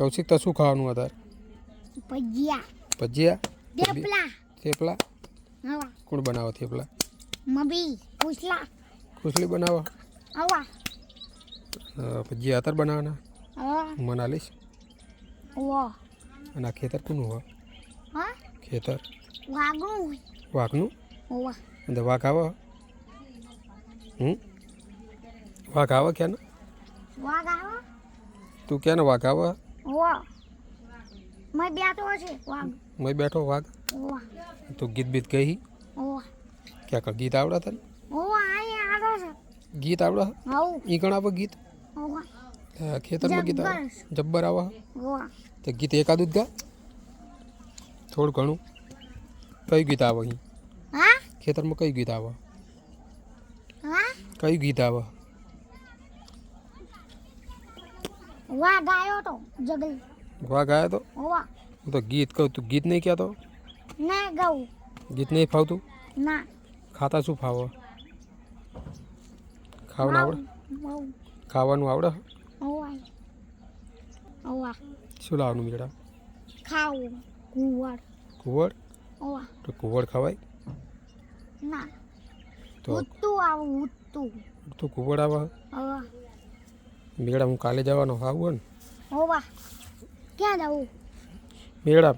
કૌશિક તો શું ખાવાનું અત્યારે? ભજીયા. ભજીયા? થેપલા. થેપલા? હવા. કોણ બનાવો થેપલા? મમ્મી. કુસલા. કુસલી બનાવો? હવા. ભજીયા અત્યારે બનાવવાના? હવા. મને આલીશ? ઓ. અને આ ખેતર કોનું હોય? હા? ખેતર વાગનું. વાઘનું? ઓવા. અંદર વાઘ આવે? વાઘ આવે ક્યાં? વાગ આવો. તું ક્યાં વાઘ આવે? ઓ. મેં બેઠો છે વાગ. મેં બેઠો વાઘ? ઓવા. તું ગીત બીત ગઈ? ઓવા. ક્યાં ગીત આવડે તને? ઓવા અહીંયા આવે છે. ગીત આવડે? હાઉ. ઈ કણ આવે ગીત? ઓવા. ખેતરમાં ગીત આવે? જબ્બર આવે? ઓવા. તો ગીત એકાદું જ ગા? થોડું ઘણું. કયું ગીત આવે અહીં? હા? ખેતરમાં કયું ગીત આવે? હા? કયું ગીત આવે? વાગ આવ્યો તો જગલ. વાઘ આવ્યો તો? ઓવા. હું તો ગીત કહું, તું ગીત નહીં કહેતો? ના ગઉ. ગીત નહીં ફાવતું? ના. ખાતા શું ફાવે? ખાવાનું આવડે? બહુ. ખાવાનું આવડે? ઓવા. ઓવા. શું લાવવાનું બેટા? ખાવું. કુંવર. કુવડ? ઓવા. તો કુવડ ખવાય? ના. તો ઉત્તું આવું ઉત્તું. તું કુવડ આવે? ઓવા. મેળા હું કાલે જવાનો આવું ને? ઓવા. ક્યાં જવું? મેળા